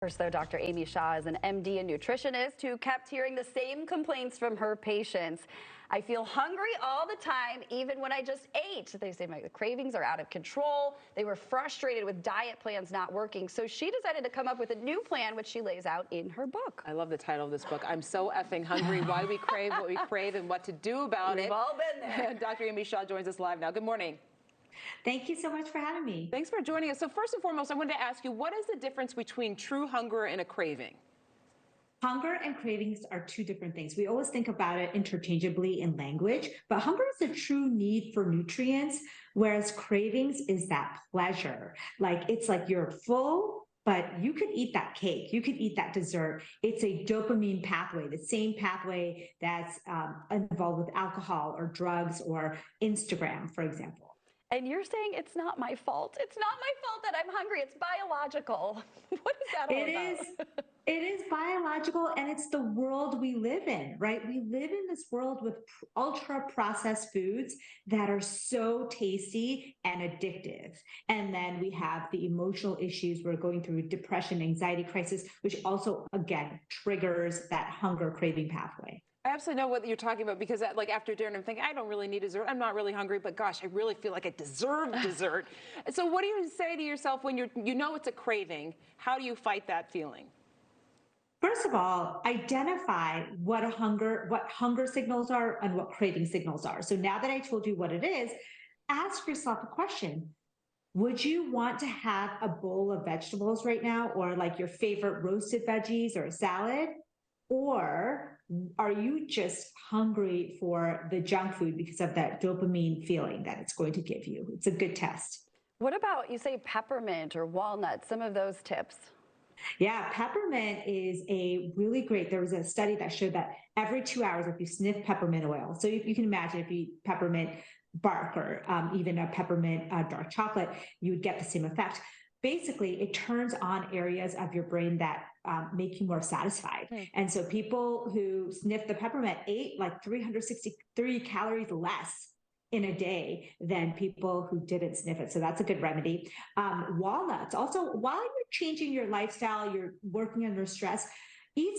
First, though, Dr. Amy Shah is an MD and nutritionist who kept hearing the same complaints from her patients. I feel hungry all the time, even when I just ate. They say my cravings are out of control. They were frustrated with diet plans not working. So she decided to come up with a new plan, which she lays out in her book. I love the title of this book. I'm so effing hungry. Why we crave what we crave and what to do about it. We've all been there. Dr. Amy Shah joins us live now. Good morning. Thank you so much for having me. Thanks for joining us. So first and foremost, I wanted to ask you, what is the difference between true hunger and a craving? Hunger and cravings are two different things. We always think about it interchangeably in language, but hunger is a true need for nutrients, whereas cravings is that pleasure. It's like you're full, but you could eat that cake, you could eat that dessert. It's a dopamine pathway, the same pathway that's involved with alcohol or drugs or Instagram, for example. And you're saying it's not my fault. It's not my fault that I'm hungry. It's biological. What is that all about? It is biological, and it's the world we live in, right? We live in this world with ultra processed foods that are so tasty and addictive. And then we have the emotional issues. We're going through depression, anxiety crisis, which also, again, triggers that hunger craving pathway. I absolutely know what you're talking about because after dinner, I'm thinking, I don't really need dessert. I'm not really hungry, but gosh, I really feel like I deserve dessert. So what do you say to yourself when you know it's a craving? How do you fight that feeling? First of all, identify what hunger signals are and what craving signals are. So now that I told you what it is, ask yourself a question. Would you want to have a bowl of vegetables right now, or like your favorite roasted veggies or a salad? Or are you just hungry for the junk food because of that dopamine feeling that it's going to give you? It's a good test. What about, you say, peppermint or walnuts, some of those tips? Yeah, peppermint is there was a study that showed that every 2 hours, if you sniff peppermint oil, so you can imagine if you eat peppermint bark or even a peppermint dark chocolate, you would get the same effect. Basically, it turns on areas of your brain that make you more satisfied. And so people who sniff the peppermint ate like 363 calories less in a day than people who didn't sniff it. So that's a good remedy. Walnuts. Also, while you're changing your lifestyle, you're working under stress, eat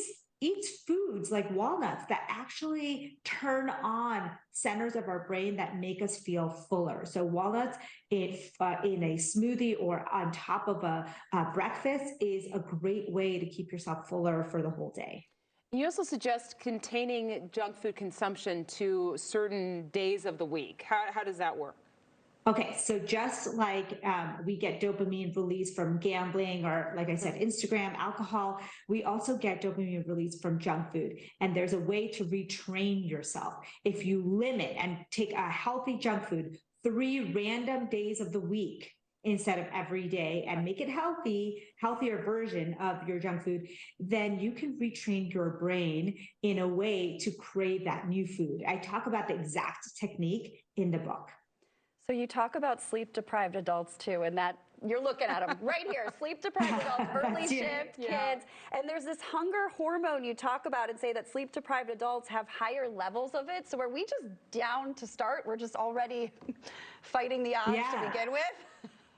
foods like walnuts that actually turn on centers of our brain that make us feel fuller. So walnuts in a smoothie or on top of a breakfast is a great way to keep yourself fuller for the whole day. You also suggest containing junk food consumption to certain days of the week. How does that work? Okay, so just like we get dopamine release from gambling or, like I said, Instagram, alcohol, we also get dopamine release from junk food. And there's a way to retrain yourself. If you limit and take a healthy junk food 3 random days of the week instead of every day and make it healthier version of your junk food, then you can retrain your brain in a way to crave that new food. I talk about the exact technique in the book. So you talk about sleep-deprived adults too, and that you're looking at them right here, sleep-deprived adults, early shift kids, and there's this hunger hormone you talk about and say that sleep-deprived adults have higher levels of it. So are we just down to start? We're just already fighting the odds to begin with?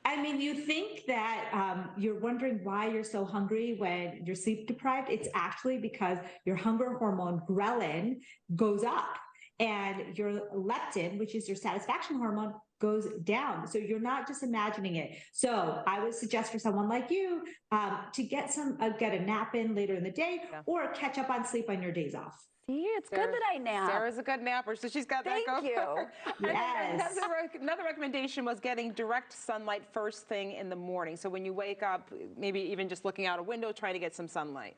I mean, you think that you're wondering why you're so hungry when you're sleep deprived. It's actually because your hunger hormone, ghrelin, goes up and your leptin, which is your satisfaction hormone, goes down. So you're not just imagining it. So I would suggest for someone like you to get a nap in later in the day or catch up on sleep on your days off. See, it's good that I nap. Sarah's a good napper, so she's got that going. Thank you. Yes. Another recommendation was getting direct sunlight first thing in the morning. So when you wake up, maybe even just looking out a window, try to get some sunlight.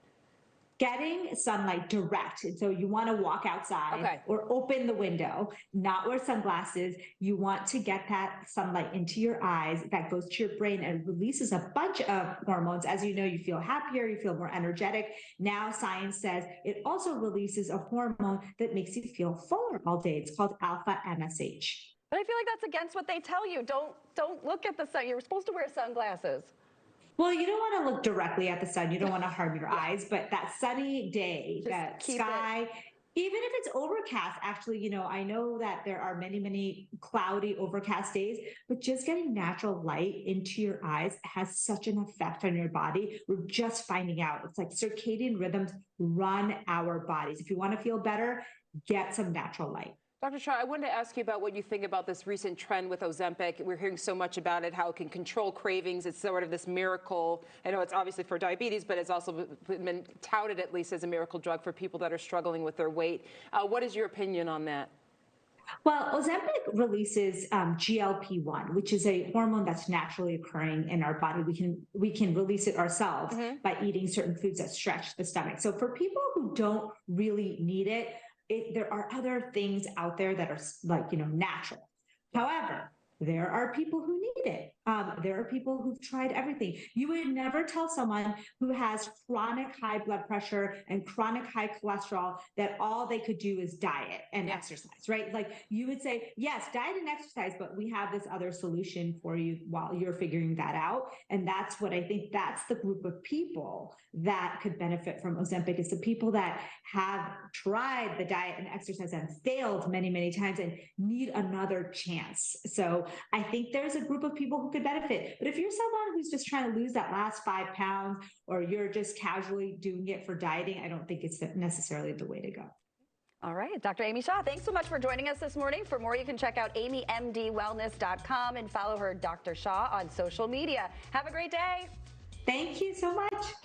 Getting sunlight direct. And so you want to walk outside or open the window, not wear sunglasses. You want to get that sunlight into your eyes that goes to your brain and releases a bunch of hormones. As you know, you feel happier, you feel more energetic. Now science says it also releases a hormone that makes you feel fuller all day. It's called alpha MSH. But I feel like that's against what they tell you. Don't look at the sun. You're supposed to wear sunglasses. Well, you don't want to look directly at the sun. You don't want to harm your eyes, but that sunny day, that sky, Even if it's overcast, actually, I know that there are many, many cloudy, overcast days, but just getting natural light into your eyes has such an effect on your body. We're just finding out. It's like circadian rhythms run our bodies. If you want to feel better, get some natural light. Dr. Shah, I wanted to ask you about what you think about this recent trend with Ozempic. We're hearing so much about it, how it can control cravings. It's sort of this miracle. I know it's obviously for diabetes, but it's also been touted at least as a miracle drug for people that are struggling with their weight. What is your opinion on that? Well, Ozempic releases GLP-1, which is a hormone that's naturally occurring in our body. We can release it ourselves by eating certain foods that stretch the stomach. So for people who don't really need it, there are other things out there that are like, natural. However, there are people who need it. There are people who've tried everything. You would never tell someone who has chronic high blood pressure and chronic high cholesterol that all they could do is diet and exercise, right? Like you would say, yes, diet and exercise, but we have this other solution for you while you're figuring that out. And that's what I think that's the group of people that could benefit from Ozempic is the people that have tried the diet and exercise and failed many, many times and need another chance. So I think there's a group of people who could benefit. But if you're someone who's just trying to lose that last 5 pounds, or you're just casually doing it for dieting, I don't think it's necessarily the way to go. All right, Dr. Amy Shah, thanks so much for joining us this morning. For more, you can check out amymdwellness.com and follow her, Dr. Shah, on social media. Have a great day. Thank you so much.